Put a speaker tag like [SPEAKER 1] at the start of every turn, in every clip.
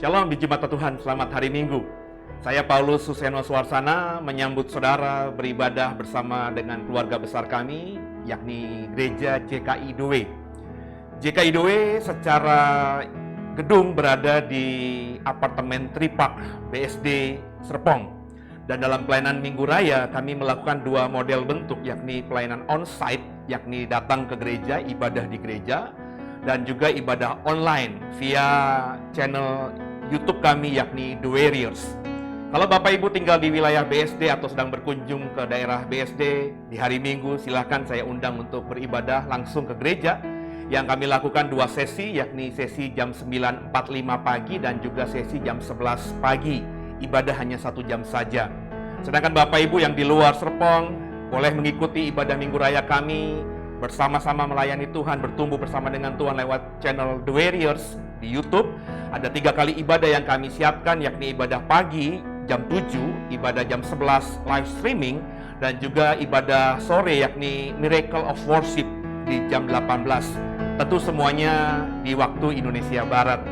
[SPEAKER 1] Shalom di Jemaat Tuhan, selamat hari Minggu. Saya Paulus Suseno Suarsana menyambut saudara beribadah bersama dengan keluarga besar kami, yakni Gereja JKI Doe. JKI Doe secara gedung berada di apartemen Tripark BSD Serpong. Dan dalam pelayanan Minggu Raya kami melakukan dua model bentuk, yakni pelayanan on-site, yakni datang ke gereja, ibadah di gereja, dan juga ibadah online via channel YouTube kami yakni The Warriors. Kalau Bapak Ibu tinggal di wilayah BSD atau sedang berkunjung ke daerah BSD di hari Minggu, silakan saya undang untuk beribadah langsung ke gereja. Yang kami lakukan dua sesi, yakni sesi jam 9.45 pagi dan juga sesi jam 11 pagi. Ibadah hanya 1 jam saja. Sedangkan Bapak Ibu yang di luar Serpong boleh mengikuti ibadah Minggu Raya kami bersama-sama melayani Tuhan, bertumbuh bersama dengan Tuhan lewat channel The Warriors di YouTube. Ada 3 kali ibadah yang kami siapkan, yakni ibadah pagi jam 7, ibadah jam 11 live streaming, dan juga ibadah sore yakni Miracle of Worship di jam 18. Tentu semuanya di waktu Indonesia Barat.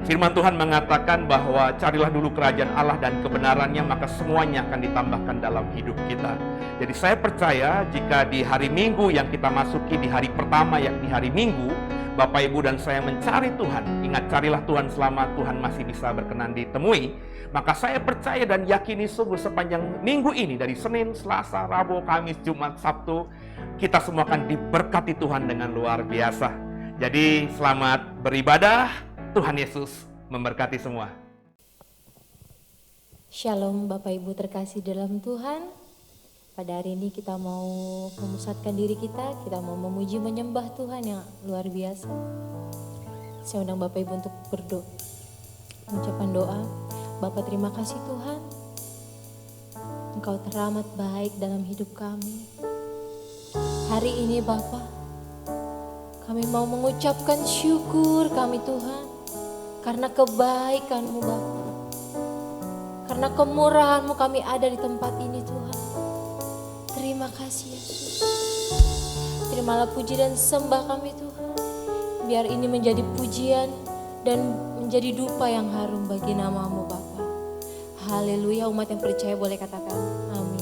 [SPEAKER 1] Firman Tuhan mengatakan bahwa carilah dulu kerajaan Allah dan kebenarannya, maka semuanya akan ditambahkan dalam hidup kita. Jadi saya percaya jika di hari Minggu yang kita masuki di hari pertama yakni hari Minggu, Bapak Ibu dan saya mencari Tuhan, ingat carilah Tuhan selama Tuhan masih bisa berkenan ditemui, maka saya percaya dan yakini sungguh sepanjang minggu ini dari Senin, Selasa, Rabu, Kamis, Jumat, Sabtu, kita semua akan diberkati Tuhan dengan luar biasa. Jadi selamat beribadah, Tuhan Yesus memberkati semua.
[SPEAKER 2] Shalom Bapak Ibu terkasih dalam Tuhan. Pada hari ini kita mau memusatkan diri kita mau memuji menyembah Tuhan yang luar biasa. Saya undang Bapak Ibu untuk berdoa, mengucapkan doa. Bapak terima kasih Tuhan, Engkau teramat baik dalam hidup kami. Hari ini Bapak, kami mau mengucapkan syukur kami Tuhan, karena kebaikan-Mu Bapa, karena kemurahan-Mu kami ada di tempat ini Tuhan. Terima kasih Yesus. Terimalah puji dan sembah kami Tuhan. Biar ini menjadi pujian dan menjadi dupa yang harum bagi nama-Mu Bapa. Haleluya, umat yang percaya boleh katakan amin.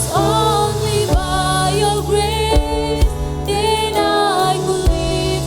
[SPEAKER 3] Only by your grace did I believe.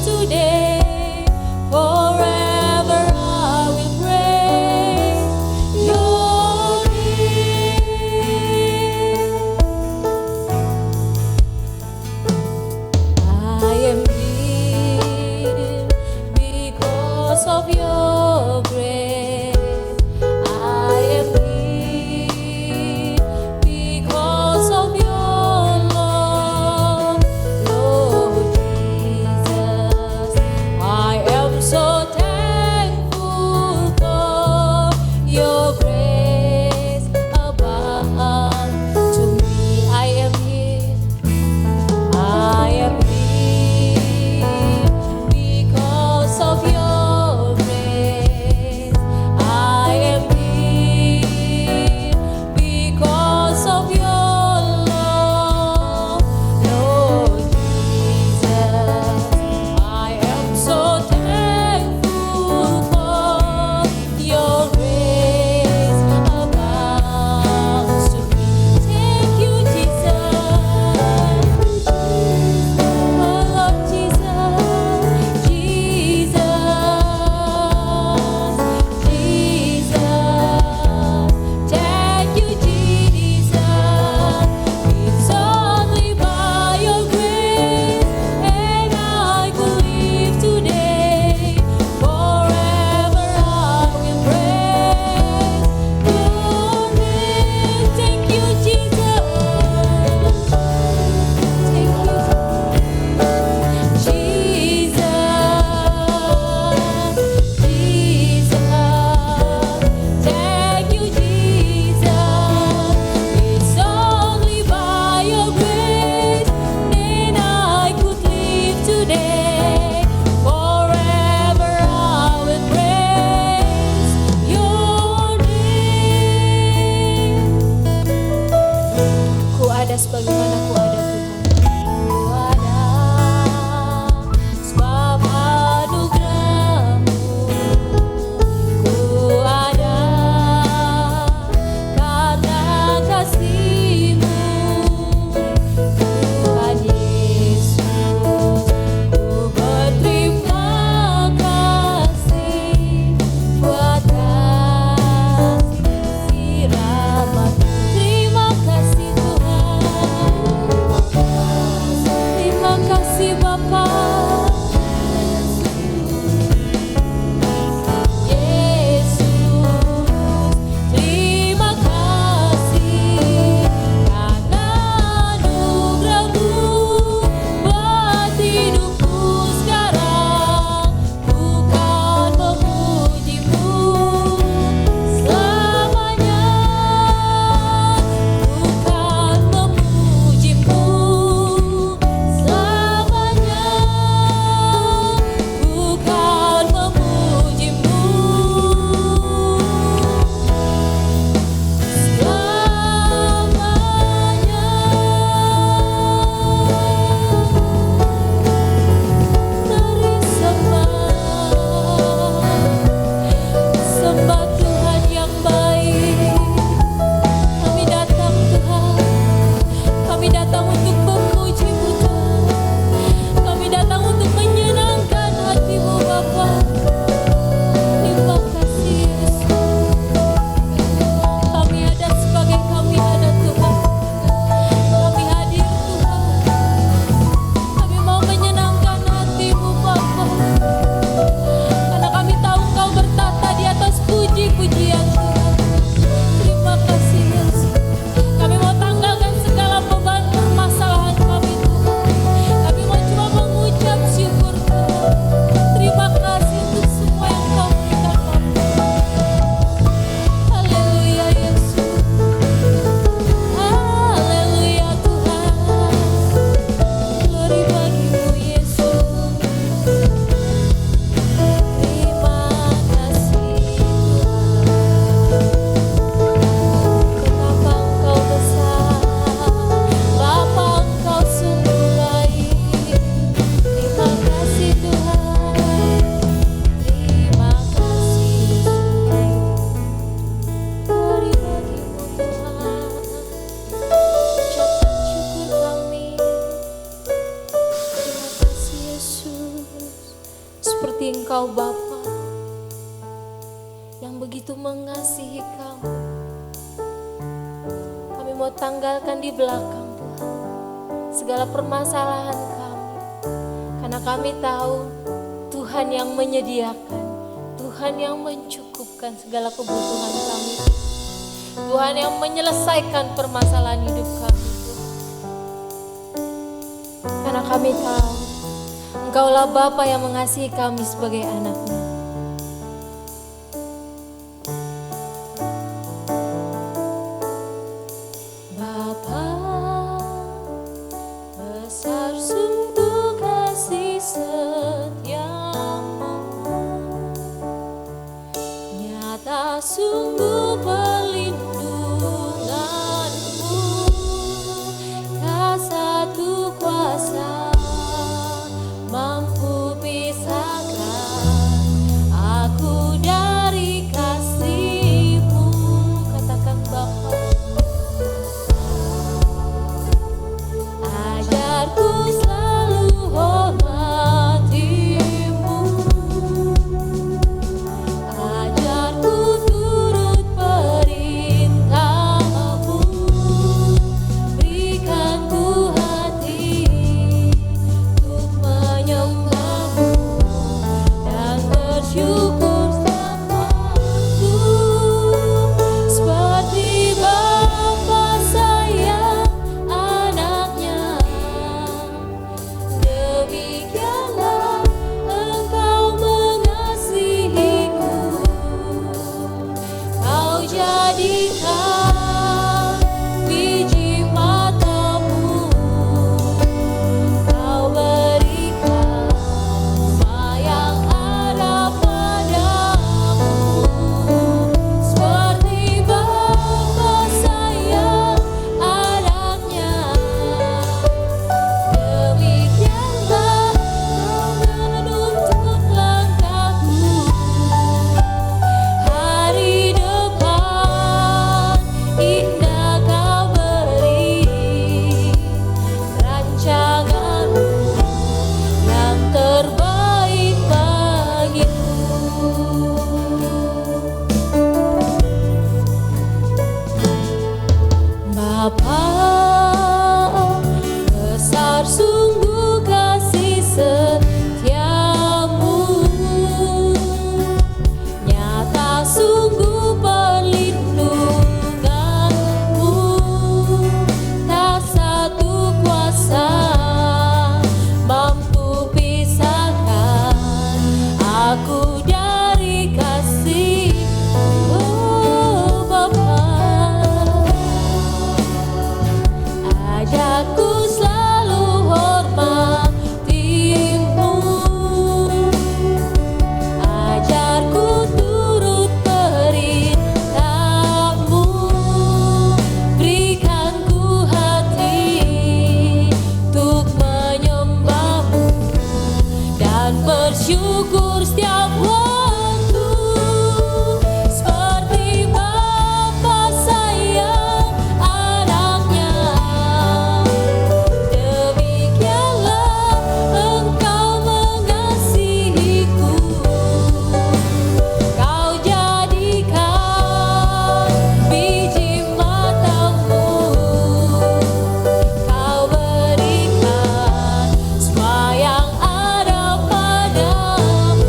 [SPEAKER 2] seperti Engkau Bapa yang begitu mengasihi kami. Kami mau tanggalkan di belakang Tuhan segala permasalahan kami, karena kami tahu Tuhan yang menyediakan, Tuhan yang mencukupkan segala kebutuhan kami, Tuhan yang menyelesaikan permasalahan hidup kami. Karena kami tahu Engkaulah Bapa yang mengasihi kami sebagai anak-Nya. Bapa, besar sungguh kasih setiamu, nyata sungguh perlindunganmu, tak satu kuasa mampu pisahkan aku dari kasih-Mu. Katakan Bapa, ajarku selalu hormati-Mu, ajarku turut perintah-Mu, berikan ku hati untuk menyembah-Mu dan bersyukur setiap waktu, seperti Bapa sayang anaknya, demikianlah Engkau mengasihiku. Kau jadikan biji mata-Mu, Kau berikan semua yang ada padamu, seperti Bapa sayang anaknya, demikianlah Kau menuntun langkahku. Hari depan indah Kau beri, rancangan-Mu yang terbaik bagiku. Bapa, besar sungguh kasih setiamu, nyata sungguh perlindunganmu, tak satu kuasa mampu pisahkan aku dari kasih-Mu. Oh Bapa, ajarku selalu hormati-Mu, ajarku turut perintah-Mu, berikan ku hati untuk menyembah-Mu dan bersyukur setiap waktu, seperti Bapa sayang anaknya, demikianlah Engkau mengasihiku. Kau jadikan biji mata-Mu, Kau berikan semua yang ada padamu,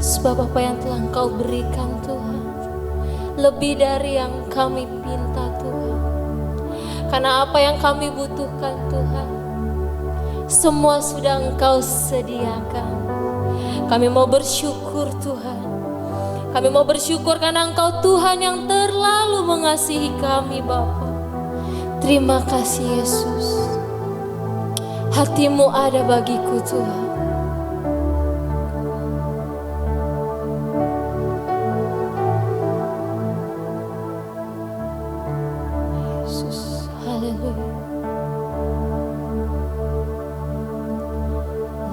[SPEAKER 2] Sebab apa yang telah Engkau berikan Tuhan, lebih dari yang kami pinta Tuhan. Karena apa yang kami butuhkan Tuhan, semua sudah Engkau sediakan. Kami mau bersyukur Tuhan. Kami mau bersyukur karena Engkau Tuhan yang terlalu mengasihi kami Bapa. Terima kasih Yesus. Hati-Mu ada bagiku Tuhan. Yesus, haleluya.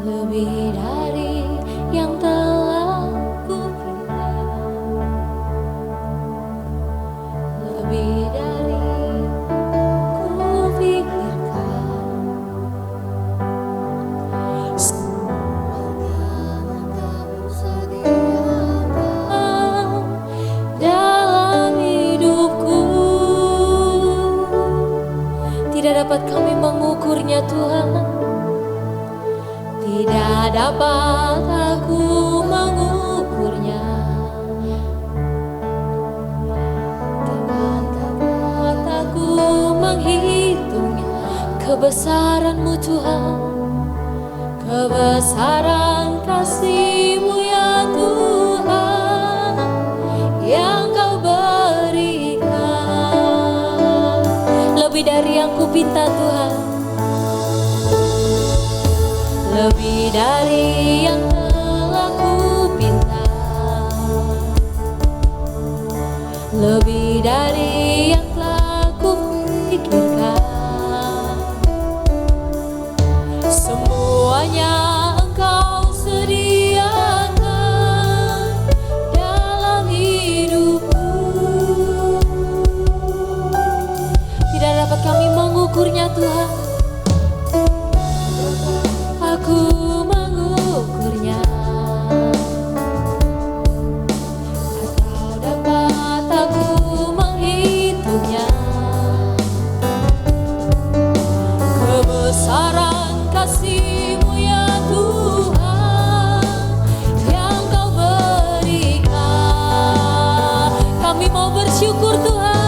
[SPEAKER 2] Lebih dari yang telah kupinta, lebih dari kupikirkan, semuanya Engkau sediakan dalam hidupku. Tidak dapat kami mengukurnya Tuhan. Tidak dapat aku mengukurnya, tidak dapat aku menghitungnya. Kebesaran-Mu Tuhan, kebesaran kasih-Mu ya Tuhan, yang Kau berikan. Lebih dari yang kupinta Tuhan, lebih dari yang telah kupinta, lebih dari yang telah kupikirkan. Semuanya Engkau sediakan dalam hidupku. Tidak dapat kami mengukurnya Tuhan. Aku mengukurnya, atau dapat aku menghitungnya. Kebesaran kasih-Mu ya Tuhan, yang Kau berikan. Kami mau bersyukur Tuhan.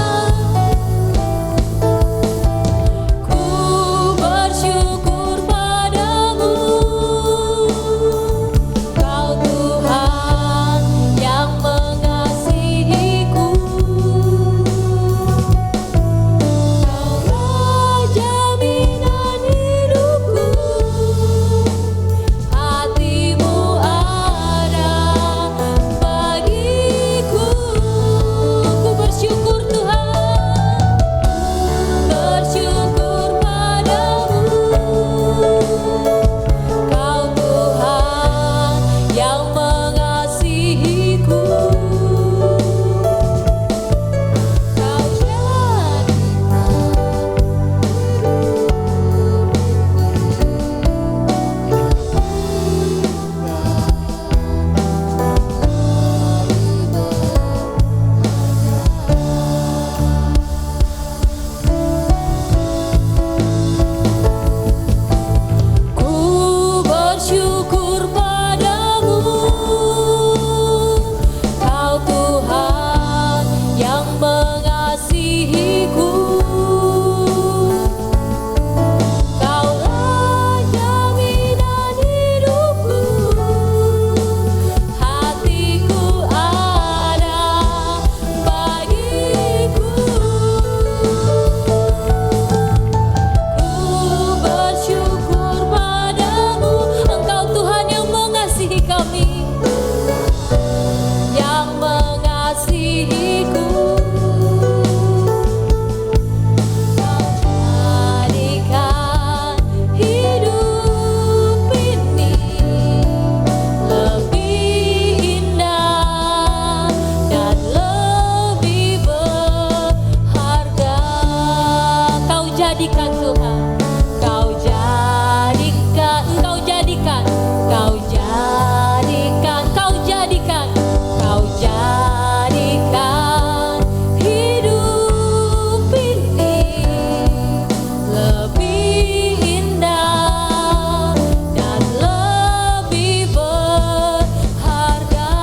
[SPEAKER 2] Harga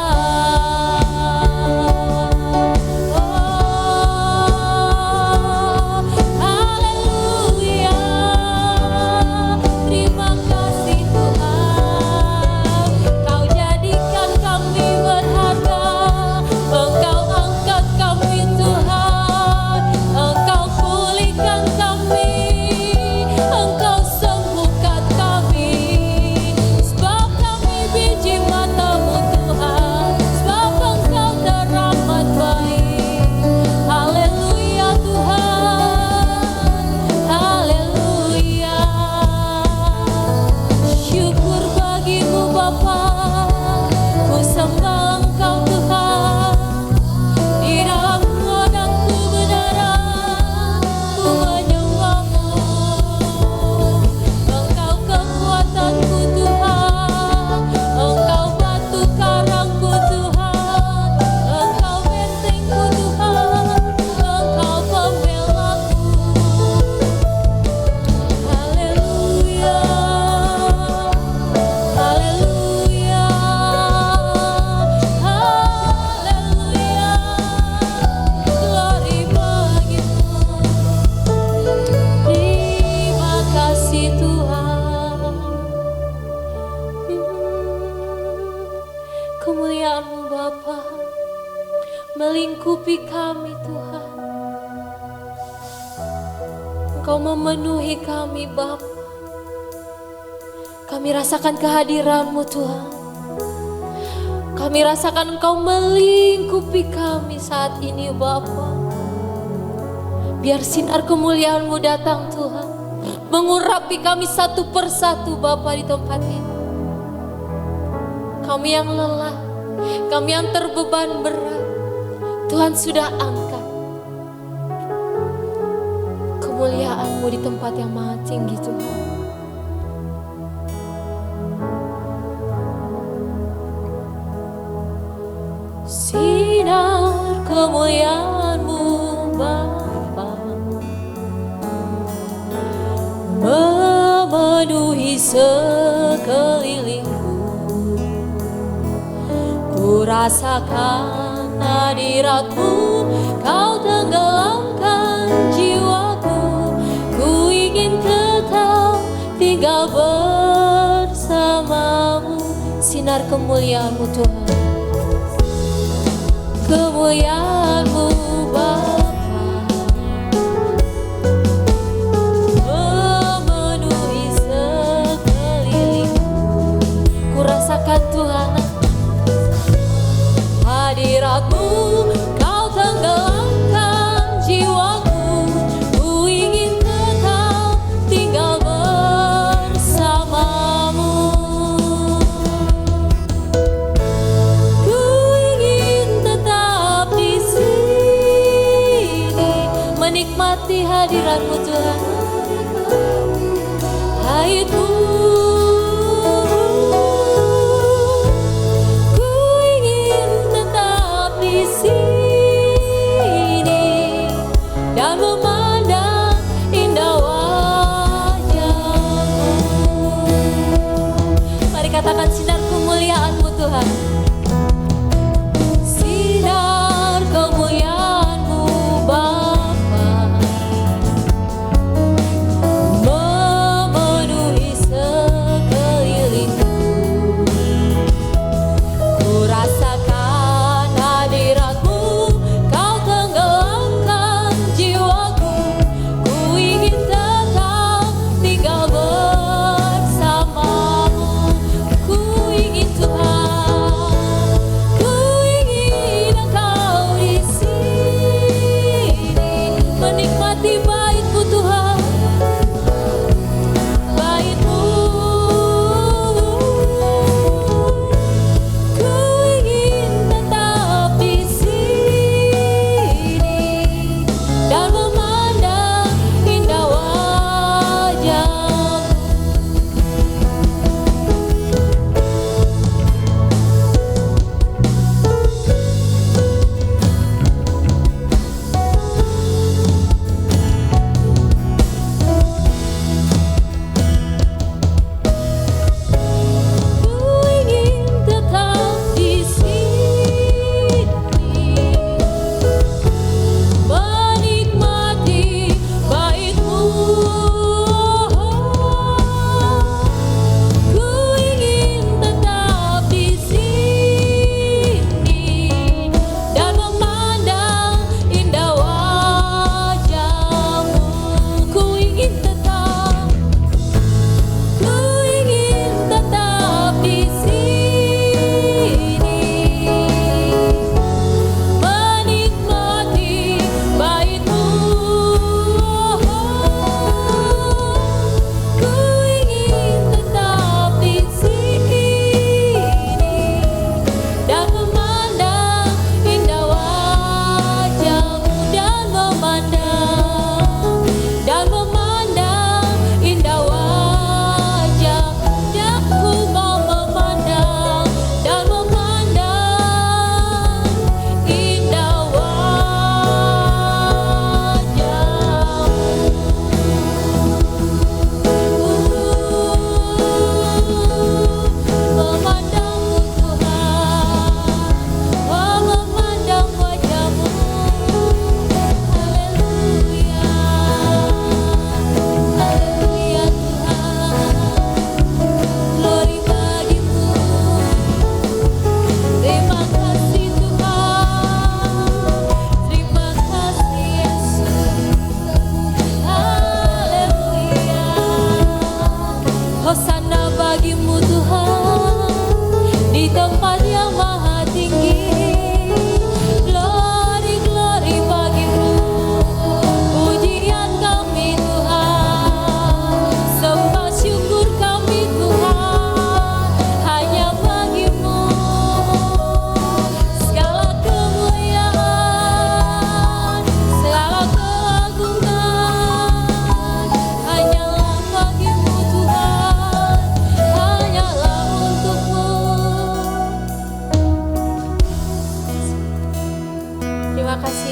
[SPEAKER 2] Kemuliaan-Mu Bapa melingkupi kami Tuhan. Engkau memenuhi kami Bapa. Kami rasakan kehadiran-Mu Tuhan. Kami rasakan Engkau melingkupi kami saat ini Bapa. Biar sinar kemuliaan-Mu datang Tuhan, mengurapi kami satu persatu Bapa di tempat ini. Kami yang lelah, kami yang terbeban berat, Tuhan sudah angkat. Kemuliaan-Mu di tempat yang maha tinggi Tuhan. Sinar kemuliaan-Mu Bapa memenuhi sekelilingku. Ku rasakan hadirat-Mu, Kau tenggelamkan jiwaku. Ku ingin tetap tinggal bersama-Mu. Sinar kemuliaan-Mu Tuhan. Kemuliaan-Mu Bapa memenuhi sekelilingku. Ku rasakan Tuhan hadirat-Mu, Kau tenggelamkan jiwaku. Ku ingin tetap tinggal bersama-Mu. Ku ingin tetap di sini menikmati hadirat-Mu Tuhan. Hai Tuhan, ku ingin tetap di sini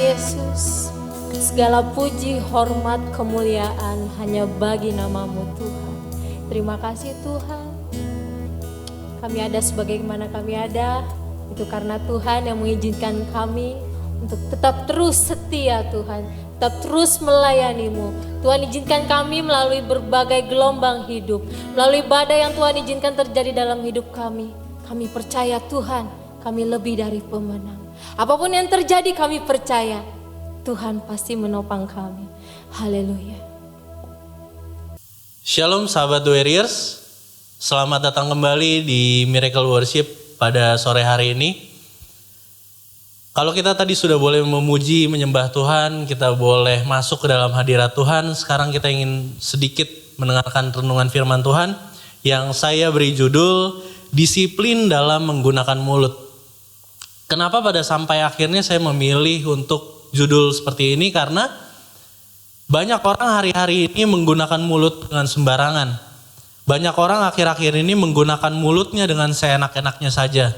[SPEAKER 2] Yesus. Segala puji, hormat, kemuliaan hanya bagi nama-Mu Tuhan. Terima kasih Tuhan. Kami ada sebagaimana kami ada, itu karena Tuhan yang mengizinkan kami untuk tetap terus setia Tuhan, tetap terus melayani-Mu. Tuhan izinkan kami melalui berbagai gelombang hidup, melalui badai yang Tuhan izinkan terjadi dalam hidup kami. Kami percaya Tuhan, kami lebih dari pemenang. Apapun yang terjadi kami percaya, Tuhan pasti menopang kami. Haleluya.
[SPEAKER 3] Shalom sahabat Warriors, selamat datang kembali di Miracle Worship pada sore hari ini. Kalau kita tadi sudah boleh memuji, menyembah Tuhan, kita boleh masuk ke dalam hadirat Tuhan. Sekarang kita ingin sedikit mendengarkan renungan firman Tuhan yang saya beri judul Disiplin dalam Menggunakan Mulut. Kenapa pada sampai akhirnya saya memilih untuk judul seperti ini? Karena banyak orang hari-hari ini menggunakan mulut dengan sembarangan. Banyak orang akhir-akhir ini menggunakan mulutnya dengan seenak-enaknya saja.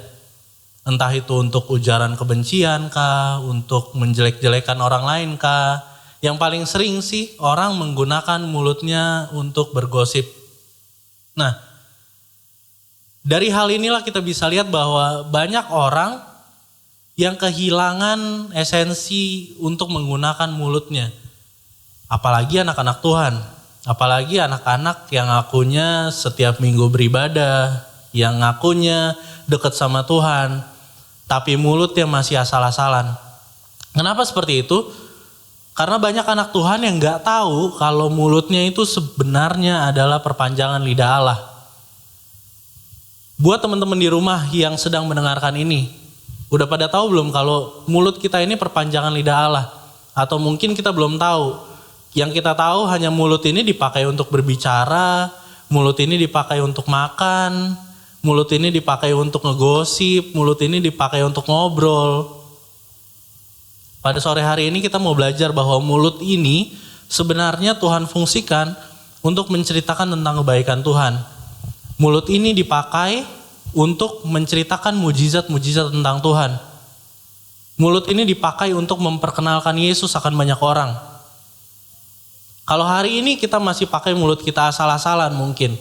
[SPEAKER 3] Entah itu untuk ujaran kebencian kah, untuk menjelek-jelekan orang lain kah. Yang paling sering sih orang menggunakan mulutnya untuk bergosip. Nah, dari hal inilah kita bisa lihat bahwa banyak orang yang kehilangan esensi untuk menggunakan mulutnya. Apalagi anak-anak Tuhan, apalagi anak-anak yang ngakunya setiap minggu beribadah, yang ngakunya dekat sama Tuhan, tapi mulutnya masih asal-asalan. Kenapa seperti itu? Karena banyak anak Tuhan yang gak tahu kalau mulutnya itu sebenarnya adalah perpanjangan lidah Allah. Buat teman-teman di rumah yang sedang mendengarkan ini, udah pada tahu belum kalau mulut kita ini perpanjangan lidah Allah? Atau mungkin kita belum tahu. Yang kita tahu hanya mulut ini dipakai untuk berbicara, mulut ini dipakai untuk makan, mulut ini dipakai untuk ngegosip, mulut ini dipakai untuk ngobrol. Pada sore hari ini kita mau belajar bahwa mulut ini sebenarnya Tuhan fungsikan untuk menceritakan tentang kebaikan Tuhan. Mulut ini dipakai untuk menceritakan mujizat-mujizat tentang Tuhan. Mulut ini dipakai untuk memperkenalkan Yesus akan banyak orang. Kalau hari ini kita masih pakai mulut kita asal-asalan mungkin.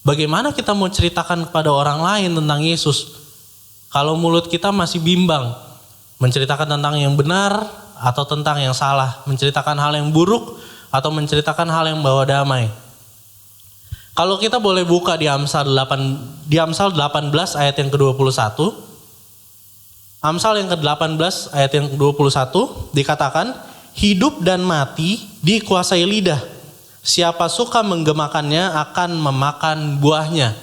[SPEAKER 3] Bagaimana kita mau ceritakan kepada orang lain tentang Yesus? Kalau mulut kita masih bimbang. Menceritakan tentang yang benar atau tentang yang salah. Menceritakan hal yang buruk atau menceritakan hal yang bawa damai. Kalau kita boleh buka di Amsal 18 ayat yang ke-21. Amsal yang ke-18 ayat yang ke-21 dikatakan, hidup dan mati dikuasai lidah. Siapa suka menggemakannya akan memakan buahnya.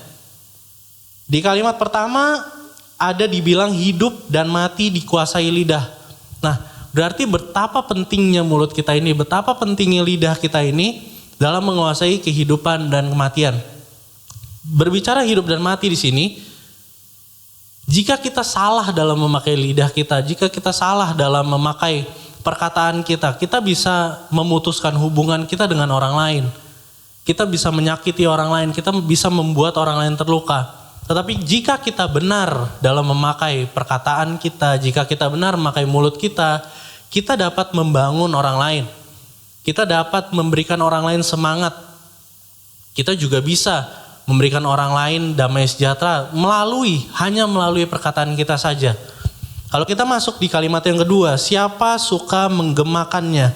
[SPEAKER 3] Di kalimat pertama ada dibilang hidup dan mati dikuasai lidah. Nah, berarti betapa pentingnya mulut kita ini, betapa pentingnya lidah kita ini dalam menguasai kehidupan dan kematian. Berbicara hidup dan mati di sini, jika kita salah dalam memakai lidah kita, jika kita salah dalam memakai perkataan kita, kita bisa memutuskan hubungan kita dengan orang lain. Kita bisa menyakiti orang lain, kita bisa membuat orang lain terluka. Tetapi jika kita benar dalam memakai perkataan kita, jika kita benar memakai mulut kita, kita dapat membangun orang lain. Kita dapat memberikan orang lain semangat. Kita juga bisa memberikan orang lain damai sejahtera hanya melalui perkataan kita saja. Kalau kita masuk di kalimat yang kedua, siapa suka menggemakannya?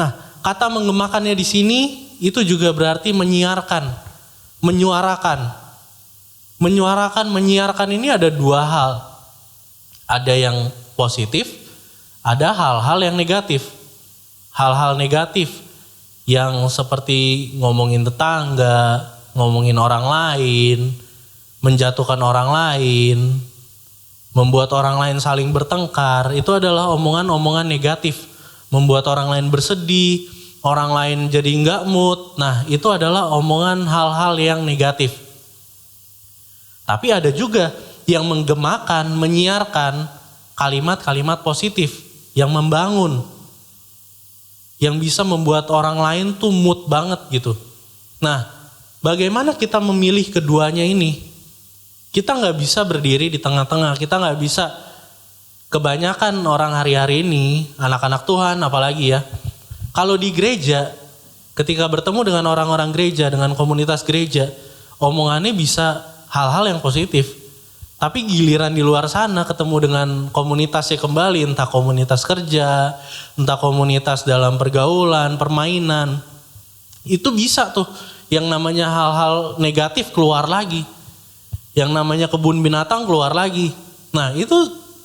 [SPEAKER 3] Nah, kata menggemakannya di sini itu juga berarti menyiarkan, menyuarakan. Menyiarkan ini ada dua hal. Ada yang positif, ada hal-hal yang negatif. Hal-hal negatif yang seperti ngomongin tetangga, ngomongin orang lain, menjatuhkan orang lain, membuat orang lain saling bertengkar, itu adalah omongan-omongan negatif. Membuat orang lain bersedih, orang lain jadi enggak mood. Nah, itu adalah omongan hal-hal yang negatif. Tapi ada juga yang menggemakan, menyiarkan kalimat-kalimat positif yang membangun. Yang bisa membuat orang lain tuh mood banget gitu. Nah, bagaimana kita memilih keduanya ini? Kita nggak bisa berdiri di tengah-tengah, kita nggak bisa kebanyakan orang hari-hari ini, anak-anak Tuhan apalagi ya, kalau di gereja, ketika bertemu dengan orang-orang gereja, dengan komunitas gereja, omongannya bisa hal-hal yang positif. Tapi giliran di luar sana ketemu dengan komunitasnya kembali, entah komunitas kerja, entah komunitas dalam pergaulan, permainan, itu bisa tuh yang namanya hal-hal negatif keluar lagi. Yang namanya kebun binatang keluar lagi. Nah itu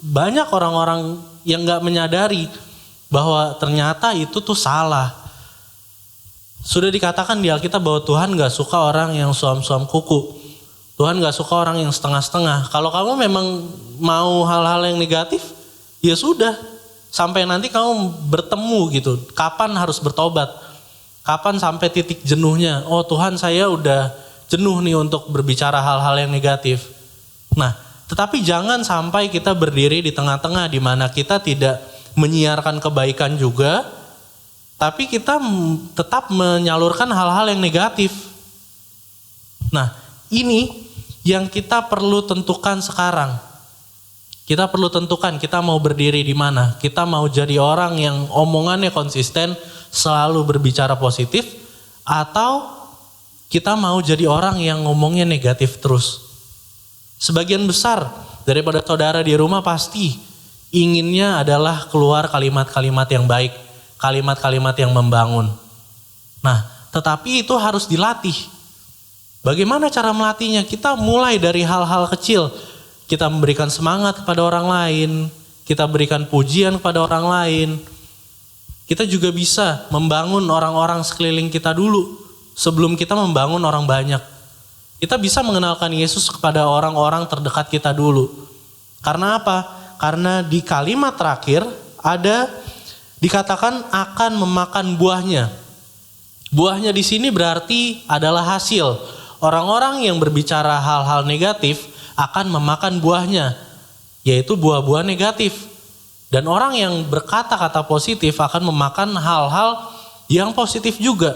[SPEAKER 3] banyak orang-orang yang gak menyadari bahwa ternyata itu tuh salah. Sudah dikatakan di Alkitab bahwa Tuhan gak suka orang yang suam-suam kuku. Tuhan gak suka orang yang setengah-setengah. Kalau kamu memang mau hal-hal yang negatif, ya sudah. Sampai nanti kamu bertemu gitu. Kapan harus bertobat? Kapan sampai titik jenuhnya? Oh Tuhan, saya udah jenuh nih untuk berbicara hal-hal yang negatif. Nah, tetapi jangan sampai kita berdiri di tengah-tengah di mana kita tidak menyiarkan kebaikan juga, tapi kita tetap menyalurkan hal-hal yang negatif. Nah, ini yang kita perlu tentukan sekarang. Kita perlu tentukan kita mau berdiri di mana. Kita mau jadi orang yang omongannya konsisten, selalu berbicara positif, atau kita mau jadi orang yang ngomongnya negatif terus. Sebagian besar daripada saudara di rumah pasti inginnya adalah keluar kalimat-kalimat yang baik, kalimat-kalimat yang membangun. Nah, tetapi itu harus dilatih. Bagaimana cara melatihnya? Kita mulai dari hal-hal kecil. Kita memberikan semangat kepada orang lain. Kita berikan pujian kepada orang lain. Kita juga bisa membangun orang-orang sekeliling kita dulu. Sebelum kita membangun orang banyak. Kita bisa mengenalkan Yesus kepada orang-orang terdekat kita dulu. Karena apa? Karena di kalimat terakhir ada dikatakan akan memakan buahnya. Buahnya di sini berarti adalah hasil. Orang-orang yang berbicara hal-hal negatif akan memakan buahnya, yaitu buah-buah negatif. Dan orang yang berkata-kata positif akan memakan hal-hal yang positif juga.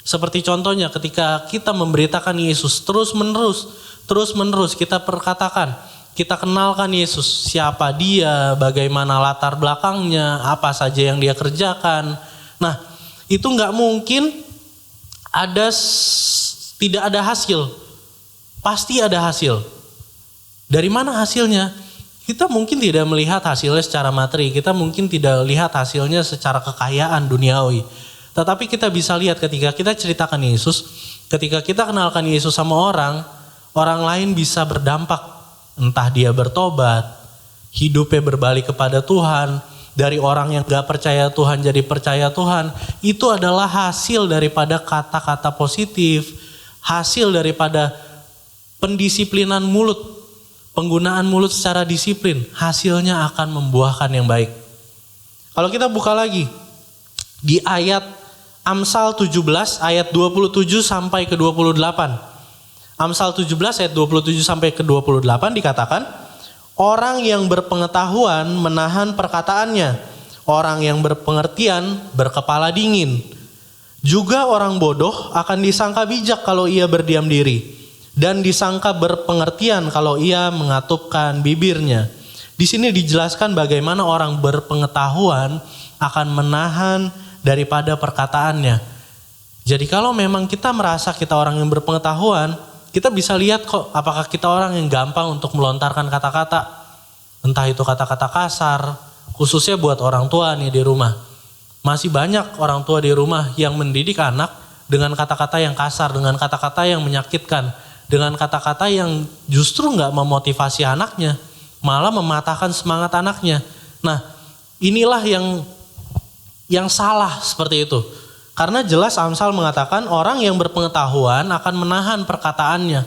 [SPEAKER 3] Seperti contohnya ketika kita memberitakan Yesus terus-menerus kita perkatakan, kita kenalkan Yesus, siapa dia, bagaimana latar belakangnya, apa saja yang dia kerjakan. Nah, itu nggak mungkin tidak ada hasil. Pasti ada hasil. Dari mana hasilnya? Kita mungkin tidak melihat hasilnya secara materi. Kita mungkin tidak lihat hasilnya secara kekayaan duniawi. Tetapi kita bisa lihat ketika kita ceritakan Yesus, ketika kita kenalkan Yesus sama orang lain bisa berdampak. Entah dia bertobat, hidupnya berbalik kepada Tuhan, dari orang yang gak percaya Tuhan jadi percaya Tuhan. Itu adalah hasil daripada kata-kata positif, hasil daripada pendisiplinan mulut, penggunaan mulut secara disiplin, hasilnya akan membuahkan yang baik. Kalau kita buka lagi di ayat Amsal 17 ayat 27 sampai ke 28. Amsal 17 ayat 27 sampai ke 28 dikatakan, orang yang berpengetahuan menahan perkataannya, orang yang berpengertian berkepala dingin. Juga orang bodoh akan disangka bijak kalau ia berdiam diri, dan disangka berpengertian kalau ia mengatupkan bibirnya. Di sini dijelaskan bagaimana orang berpengetahuan akan menahan daripada perkataannya. Jadi kalau memang kita merasa kita orang yang berpengetahuan, kita bisa lihat kok apakah kita orang yang gampang untuk melontarkan kata-kata. Entah itu kata-kata kasar, khususnya buat orang tua nih di rumah. Masih banyak orang tua di rumah yang mendidik anak dengan kata-kata yang kasar, dengan kata-kata yang menyakitkan, dengan kata-kata yang justru gak memotivasi anaknya, malah mematahkan semangat anaknya. Nah, inilah yang salah seperti itu. Karena jelas Amsal mengatakan orang yang berpengetahuan akan menahan perkataannya.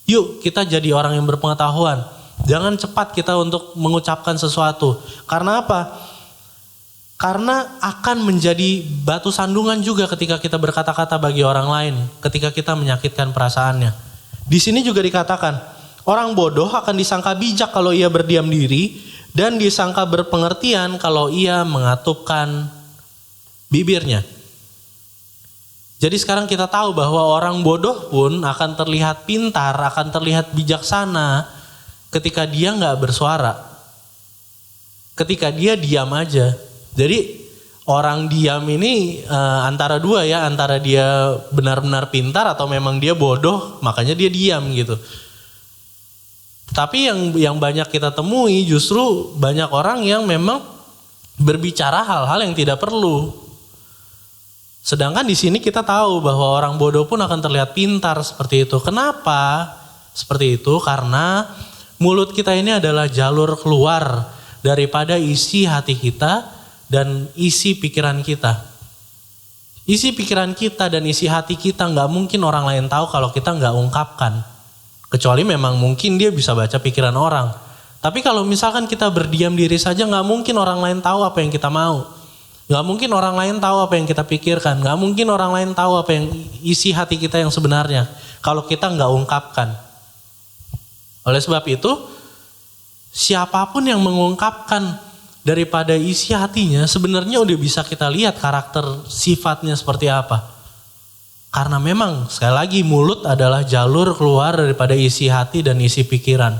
[SPEAKER 3] Yuk kita jadi orang yang berpengetahuan. Jangan cepat kita untuk mengucapkan sesuatu. Karena apa? Karena akan menjadi batu sandungan juga ketika kita berkata-kata bagi orang lain. Ketika kita menyakitkan perasaannya. Di sini juga dikatakan, orang bodoh akan disangka bijak kalau ia berdiam diri. Dan disangka berpengertian kalau ia mengatupkan bibirnya. Jadi sekarang kita tahu bahwa orang bodoh pun akan terlihat pintar, akan terlihat bijaksana ketika dia gak bersuara. ketika dia diam aja. Jadi orang diam ini antara dua ya, antara dia benar-benar pintar atau memang dia bodoh, makanya dia diam gitu. Tapi yang banyak kita temui justru banyak orang yang memang berbicara hal-hal yang tidak perlu. Sedangkan di sini kita tahu bahwa orang bodoh pun akan terlihat pintar seperti itu. Kenapa seperti itu? Karena mulut kita ini adalah jalur keluar daripada isi hati kita dan isi pikiran kita. Isi pikiran kita dan isi hati kita nggak mungkin orang lain tahu kalau kita nggak ungkapkan. Kecuali memang mungkin dia bisa baca pikiran orang. Tapi kalau misalkan kita berdiam diri saja, nggak mungkin orang lain tahu apa yang kita mau. Nggak mungkin orang lain tahu apa yang kita pikirkan. Nggak mungkin orang lain tahu apa yang isi hati kita yang sebenarnya. Kalau kita nggak ungkapkan. Oleh sebab itu, siapapun yang mengungkapkan daripada isi hatinya, sebenarnya udah bisa kita lihat karakter sifatnya seperti apa. Karena memang sekali lagi mulut adalah jalur keluar daripada isi hati dan isi pikiran.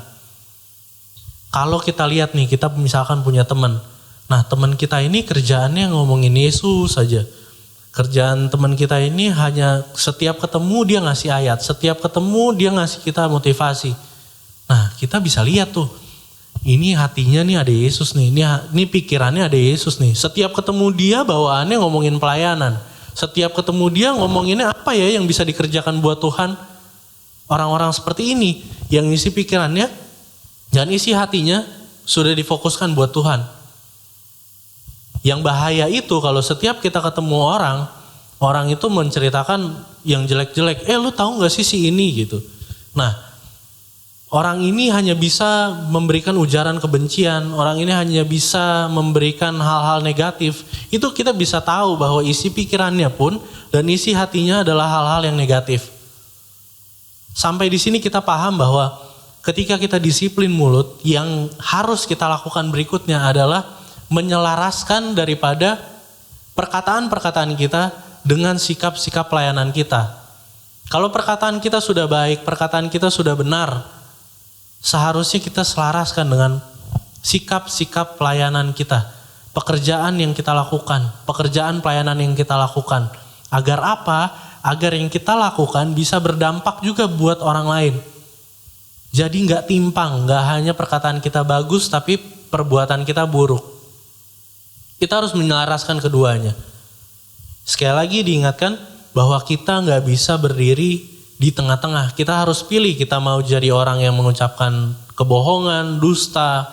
[SPEAKER 3] Kalau kita lihat nih, kita misalkan punya teman. Nah, teman kita ini kerjaannya ngomongin Yesus saja. Kerjaan teman kita ini hanya setiap ketemu dia ngasih ayat, setiap ketemu dia ngasih kita motivasi. Nah, kita bisa lihat tuh, ini hatinya nih ada Yesus nih, ini pikirannya ada Yesus nih. Setiap ketemu dia bawaannya ngomongin pelayanan. Setiap ketemu dia ngomonginnya apa ya yang bisa dikerjakan buat Tuhan. Orang-orang seperti ini yang isi pikirannya dan isi hatinya sudah difokuskan buat Tuhan. Yang bahaya itu kalau setiap kita ketemu orang itu menceritakan yang jelek-jelek. Lu tahu gak sih si ini gitu. Nah, orang ini hanya bisa memberikan ujaran kebencian. Orang ini hanya bisa memberikan hal-hal negatif. Itu kita bisa tahu bahwa isi pikirannya pun dan isi hatinya adalah hal-hal yang negatif. Sampai di sini kita paham bahwa ketika kita disiplin mulut, yang harus kita lakukan berikutnya adalah menyelaraskan daripada perkataan-perkataan kita dengan sikap-sikap pelayanan kita. Kalau perkataan kita sudah baik, perkataan kita sudah benar, seharusnya kita selaraskan dengan sikap-sikap pelayanan kita. Pekerjaan yang kita lakukan, pekerjaan pelayanan yang kita lakukan. Agar apa? Agar yang kita lakukan bisa berdampak juga buat orang lain. Jadi gak timpang, gak hanya perkataan kita bagus tapi perbuatan kita buruk. Kita harus menyelaraskan keduanya. Sekali lagi diingatkan bahwa kita gak bisa berdiri di tengah-tengah. Kita harus pilih, kita mau jadi orang yang mengucapkan kebohongan, dusta,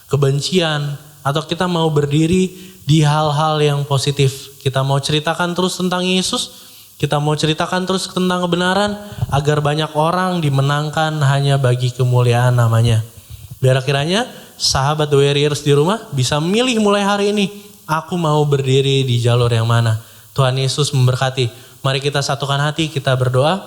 [SPEAKER 3] kebencian, atau kita mau berdiri di hal-hal yang positif. Kita mau ceritakan terus tentang Yesus, kita mau ceritakan terus tentang kebenaran, agar banyak orang dimenangkan hanya bagi kemuliaan namanya. Biar kiranya sahabat The Warriors di rumah bisa milih mulai hari ini, aku mau berdiri di jalur yang mana. Tuhan Yesus memberkati. Mari kita satukan hati, kita berdoa.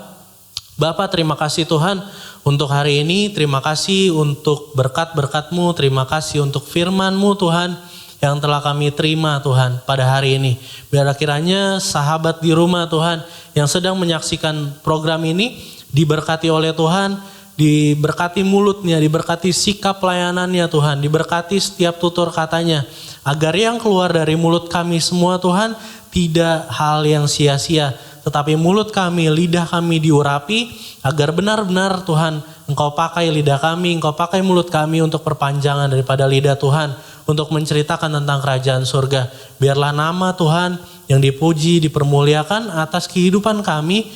[SPEAKER 3] Bapa, terima kasih Tuhan untuk hari ini. Terima kasih untuk berkat-berkat-Mu. Terima kasih untuk firman-Mu Tuhan yang telah kami terima Tuhan pada hari ini. Biar kiranya sahabat di rumah Tuhan yang sedang menyaksikan program ini diberkati oleh Tuhan, diberkati mulutnya, diberkati sikap pelayanannya Tuhan, diberkati setiap tutur katanya. Agar yang keluar dari mulut kami semua Tuhan tidak hal yang sia-sia, tetapi mulut kami, lidah kami diurapi agar benar-benar Tuhan Engkau pakai lidah kami, Engkau pakai mulut kami untuk perpanjangan daripada lidah Tuhan, untuk menceritakan tentang kerajaan surga. Biarlah nama Tuhan yang dipuji, dipermuliakan atas kehidupan kami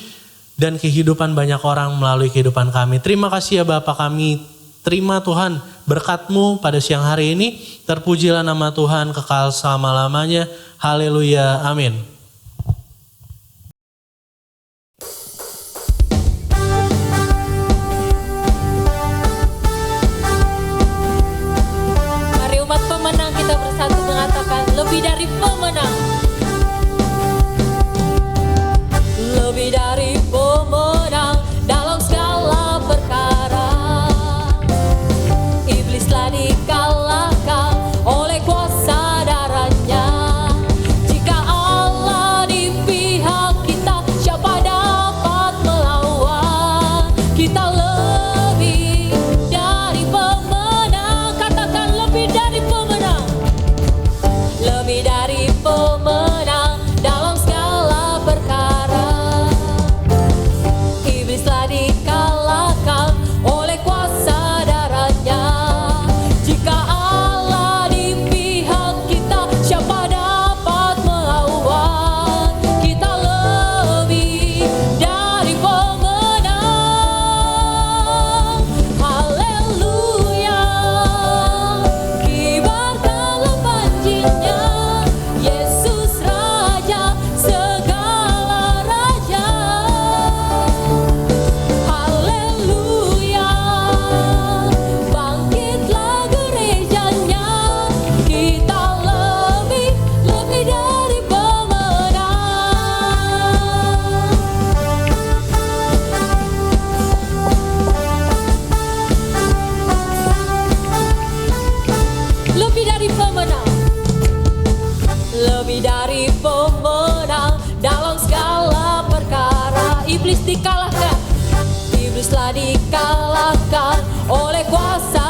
[SPEAKER 3] dan kehidupan banyak orang melalui kehidupan kami. Terima kasih ya Bapa kami. Terima Tuhan berkat-Mu pada siang hari ini. Terpujilah nama Tuhan kekal selama-lamanya. Haleluya. Amin.
[SPEAKER 2] Mari umat pemenang kita bersatu mengatakan lebih dari pemenang. Lebih dari pemenang dalam segala perkara. Iblis telah dikalahkan oleh kuasa darahnya. Jika Allah Jika Allah di pihak kita, siapa dapat melawan? Kita lebih dari pemenang. Haleluya, kibarkanlah panjinya, Yesus Raja segala raja. Haleluya, bangkitlah gerejanya, kita lebih dari pemenang. Lebih dari pemenang, lebih dari pemenang dalam segala perkara. Iblis dikalahkan, iblislah dikalahkan oleh kuasa